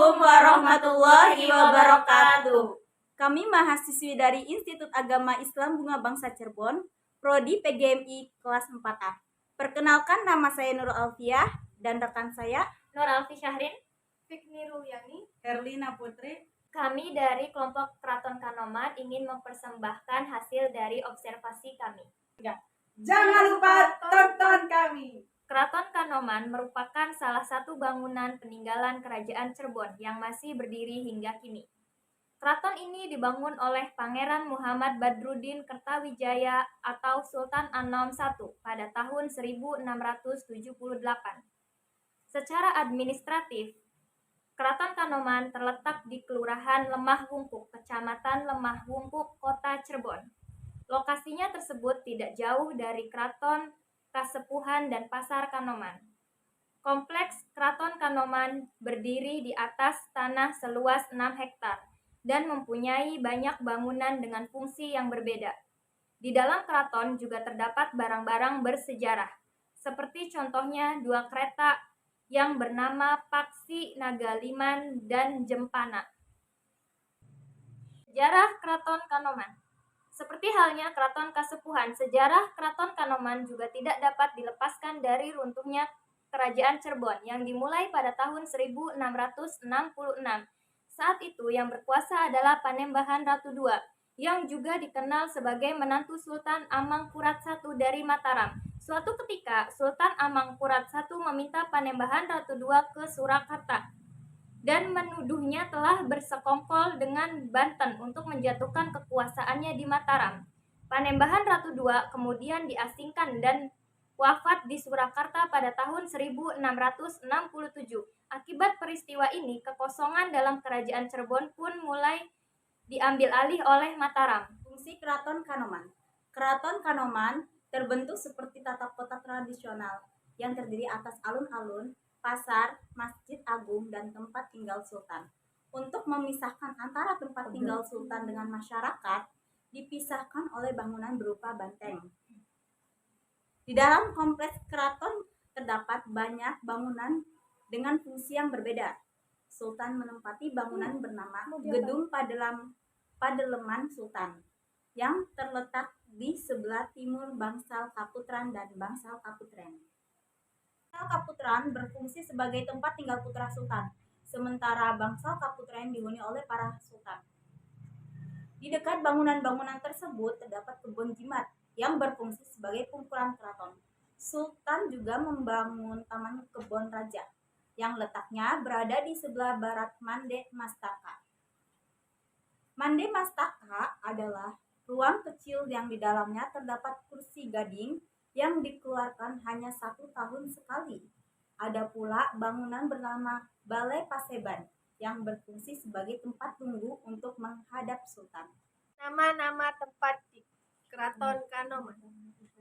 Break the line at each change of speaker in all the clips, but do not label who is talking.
Assalamualaikum warahmatullahi wabarakatuh.
Kami mahasiswi dari Institut Agama Islam Bunga Bangsa Cirebon, Prodi PGMI kelas 4A. Perkenalkan, nama saya Nurul Alfiah dan rekan saya
Nur Alfi Syahrin,
Fikni Ruliani,
Herlina Putri.
kami dari kelompok Keraton Kanoman ingin mempersembahkan hasil dari observasi kami.
jangan lupa tonton kami.
Keraton Kanoman merupakan salah satu bangunan peninggalan Kerajaan Cirebon yang masih berdiri hingga kini. Keraton ini dibangun oleh Pangeran Muhammad Badruddin Kertawijaya atau Sultan Anom I pada tahun 1678. Secara administratif, Keraton Kanoman terletak di Kelurahan Lemah Wungkuk, Kecamatan Lemah Wungkuk, Kota Cirebon. Lokasinya tersebut tidak jauh dari Keraton Kasepuhan dan Pasar Kanoman. Kompleks Keraton Kanoman berdiri di atas tanah seluas 6 hektar dan mempunyai banyak bangunan dengan fungsi yang berbeda. Di dalam keraton juga terdapat barang-barang bersejarah, seperti contohnya 2 kereta yang bernama Paksi Nagaliman dan Jempana. Sejarah Keraton Kanoman. Seperti halnya Keraton Kasepuhan, sejarah Keraton Kanoman juga tidak dapat dilepaskan dari runtuhnya Kerajaan Cirebon yang dimulai pada tahun 1666. Saat itu yang berkuasa adalah Panembahan Ratu II, yang juga dikenal sebagai menantu Sultan Amangkurat I dari Mataram. Suatu ketika, Sultan Amangkurat I meminta Panembahan Ratu II ke Surakarta dan menuduhnya telah bersekongkol dengan Banten untuk menjatuhkan kekuasaannya di Mataram. Panembahan Ratu II kemudian diasingkan dan wafat di Surakarta pada tahun 1667. Akibat peristiwa ini, kekosongan dalam Kerajaan Cirebon pun mulai diambil alih oleh Mataram.
Fungsi Keraton Kanoman. Keraton Kanoman terbentuk seperti tata kota tradisional yang terdiri atas alun-alun, pasar, masjid agung, dan tempat tinggal sultan. Untuk memisahkan antara tempat tinggal sultan dengan masyarakat, dipisahkan oleh bangunan berupa banteng. Di dalam kompleks keraton terdapat banyak bangunan dengan fungsi yang berbeda. Sultan menempati bangunan bernama Gedung Padeleman Sultan yang terletak di sebelah timur Bangsal Kaputran dan Bangsal Kaputren. Bangsal Kaputran berfungsi sebagai tempat tinggal putra sultan, sementara Bangsal Kaputren dihuni oleh para sultan. Di dekat bangunan-bangunan tersebut terdapat kebun jimat yang berfungsi sebagai pengumpulan keraton. Sultan juga membangun Taman Kebon Raja yang letaknya berada di sebelah barat Mande Mastaka. Mande Mastaka adalah ruang kecil yang di dalamnya terdapat kursi gading yang dikeluarkan hanya 1 tahun sekali. Ada pula bangunan bernama Balai Paseban yang berfungsi sebagai tempat tunggu untuk menghadap sultan.
Nama-nama tempat di Keraton Kanoman.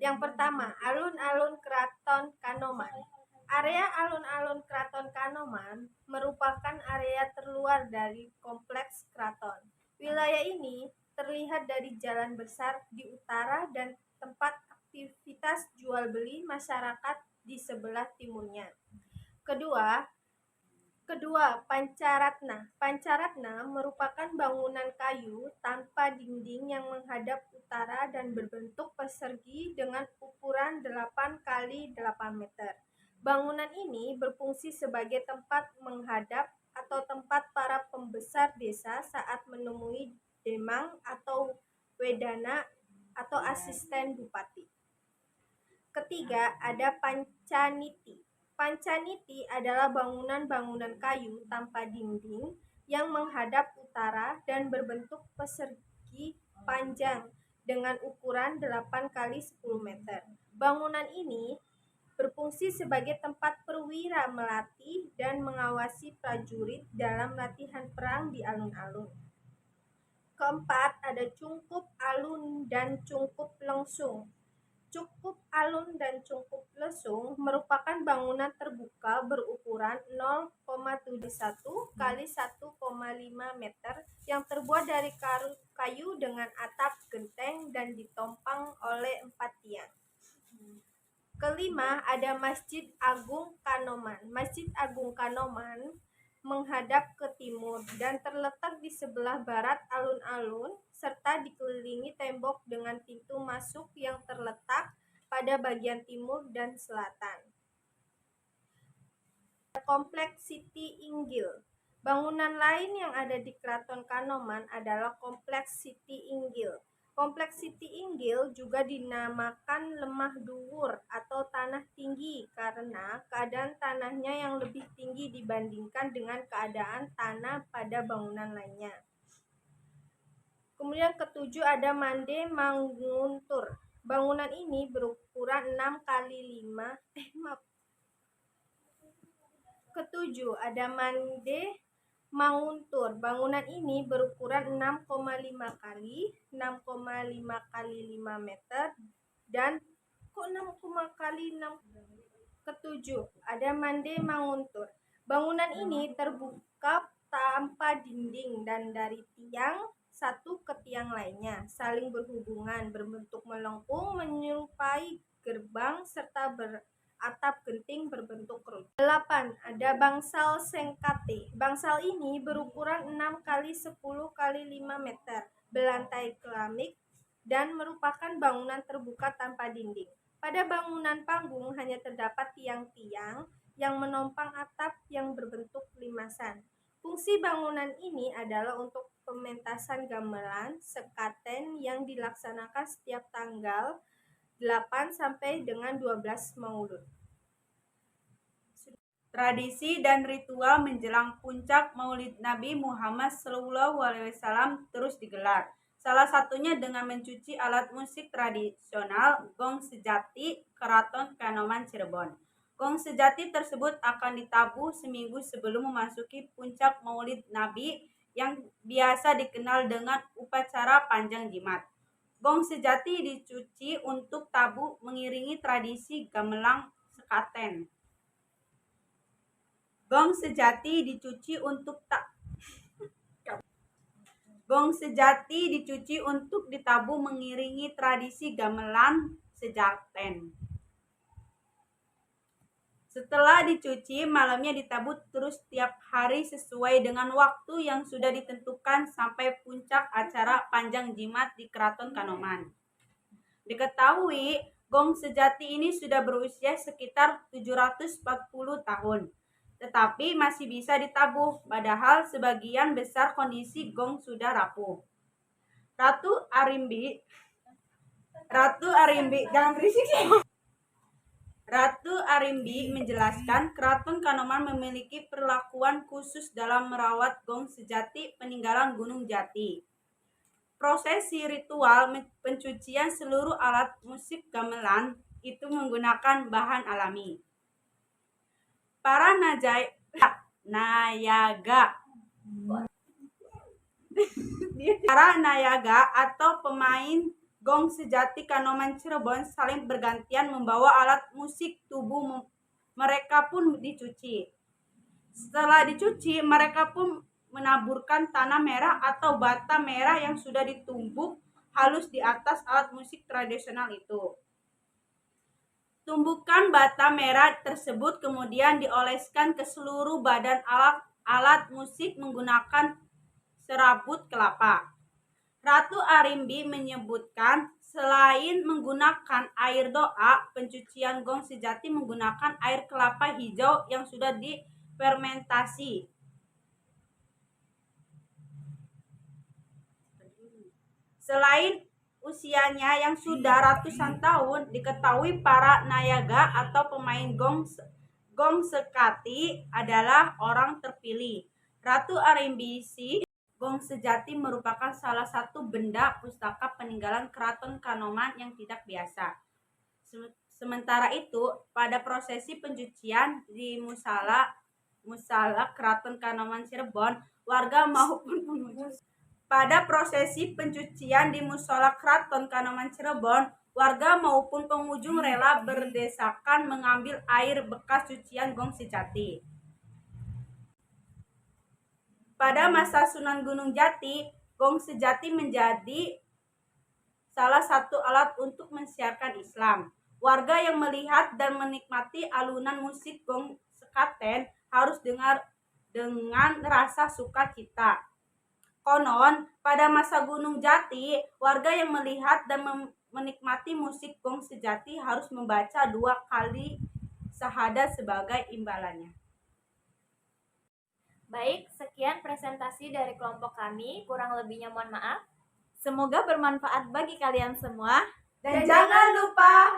Yang pertama, alun-alun Keraton Kanoman. Area alun-alun Keraton Kanoman merupakan area terluar dari kompleks keraton. Wilayah ini terlihat dari jalan besar di utara dan tempat aktivitas jual beli masyarakat di sebelah timurnya. Kedua, Pancaratna. Pancaratna merupakan bangunan kayu tanpa dinding yang menghadap utara dan berbentuk persegi dengan ukuran 8 x 8 meter. Bangunan ini berfungsi sebagai tempat menghadap atau tempat para pembesar desa saat menemui demang atau wedana atau asisten bupati. Ketiga, ada Pancaniti. Pancaniti adalah bangunan-bangunan kayu tanpa dinding yang menghadap utara dan berbentuk persegi panjang dengan ukuran 8 x 10 meter. Bangunan ini berfungsi sebagai tempat perwira melatih dan mengawasi prajurit dalam latihan perang di alun-alun. Keempat, ada Cungkup Alun dan Cungkup Lengsung. Cungkup Alun dan Cungkup Lesung merupakan bangunan terbuka berukuran 0,71 x 1,5 meter yang terbuat dari kayu dengan atap genteng dan ditopang oleh 4 tiang. Kelima, ada Masjid Agung Kanoman. Masjid Agung Kanoman menghadap ke timur dan terletak di sebelah barat alun-alun serta dikelilingi tembok dengan pintu masuk yang terletak pada bagian timur dan selatan. Kompleks Siti Inggil. Bangunan lain yang ada di Keraton Kanoman adalah Kompleks Siti Inggil. Kompleks Siti Inggil juga dinamakan Lemah Duwur atau Tanah Tinggi karena keadaan tanahnya yang lebih tinggi dibandingkan dengan keadaan tanah pada bangunan lainnya. Kemudian ketujuh ada Mande Manguntur. Bangunan ini berukuran 6 kali 5 Ketujuh ada Mande Manguntur. Bangunan ini berukuran 6,5 kali 5 meter dan 6 kali 6. Ketujuh ada Mande Manguntur. Bangunan ini terbuka tanpa dinding dan dari tiang satu ke tiang lainnya saling berhubungan, berbentuk melengkung menyerupai gerbang serta beratap genting berbentuk kerucut. 8. Ada Bangsal Sengkate. Bangsal ini berukuran 6 kali 10 kali 5 meter, berlantai keramik dan merupakan bangunan terbuka tanpa dinding. Pada bangunan panggung hanya terdapat tiang-tiang yang menopang atap yang berbentuk limasan. Fungsi bangunan ini adalah untuk pementasan gamelan sekaten yang dilaksanakan setiap tanggal 8 sampai dengan 12 Maulud.
Tradisi dan ritual menjelang puncak Maulid Nabi Muhammad SAW terus digelar. Salah satunya dengan mencuci alat musik tradisional Gong Sejati Keraton Kanoman Cirebon. Gong sejati tersebut akan ditabuh seminggu sebelum memasuki puncak Maulid Nabi yang biasa dikenal dengan upacara panjang jimat. Gong sejati dicuci untuk tabuh mengiringi tradisi gamelan sekaten. Gong sejati dicuci untuk Gong sejati dicuci untuk ditabuh mengiringi tradisi gamelan sekaten. Setelah dicuci, malamnya ditabuh terus tiap hari sesuai dengan waktu yang sudah ditentukan sampai puncak acara panjang jimat di Keraton Kanoman. Diketahui, gong sejati ini sudah berusia sekitar 740 tahun, tetapi masih bisa ditabuh, padahal sebagian besar kondisi gong sudah rapuh. Ratu Arimbi, jangan berisik ya. Ratu Arimbi menjelaskan Keraton Kanoman memiliki perlakuan khusus dalam merawat gong sejati peninggalan Gunung Jati. Prosesi ritual pencucian seluruh alat musik gamelan itu menggunakan bahan alami. Para nayaga atau pemain Gong Sejati Kanoman Cirebon saling bergantian membawa alat musik tubuh mereka pun dicuci. Setelah dicuci, mereka pun menaburkan tanah merah atau bata merah yang sudah ditumbuk halus di atas alat musik tradisional itu. Tumbukan bata merah tersebut kemudian dioleskan ke seluruh badan alat musik menggunakan serabut kelapa. Ratu Arimbi menyebutkan selain menggunakan air doa, pencucian gong sejati menggunakan air kelapa hijau yang sudah difermentasi. Selain usianya yang sudah ratusan tahun, diketahui para nayaga atau pemain gong sekati adalah orang terpilih. Ratu Arimbisi, gong sejati merupakan salah satu benda pustaka peninggalan Keraton Kanoman yang tidak biasa. Sementara itu, pada prosesi pencucian di musala Keraton Kanoman Cirebon, warga maupun pengunjung. Pada prosesi pencucian di musola Keraton Kanoman Cirebon, warga maupun pengunjung rela berdesakan mengambil air bekas cucian gong sejati. Pada masa Sunan Gunung Jati, gong sejati menjadi salah satu alat untuk mensiarkan Islam. Warga yang melihat dan menikmati alunan musik gong sekaten harus dengar dengan rasa sukacita. Konon, pada masa Gunung Jati, warga yang melihat dan menikmati musik gong sejati harus membaca 2 kali syahadat sebagai imbalannya.
Baik, sekian presentasi dari kelompok kami. Kurang lebihnya mohon maaf.
Semoga bermanfaat bagi kalian semua.
Dan jangan lupa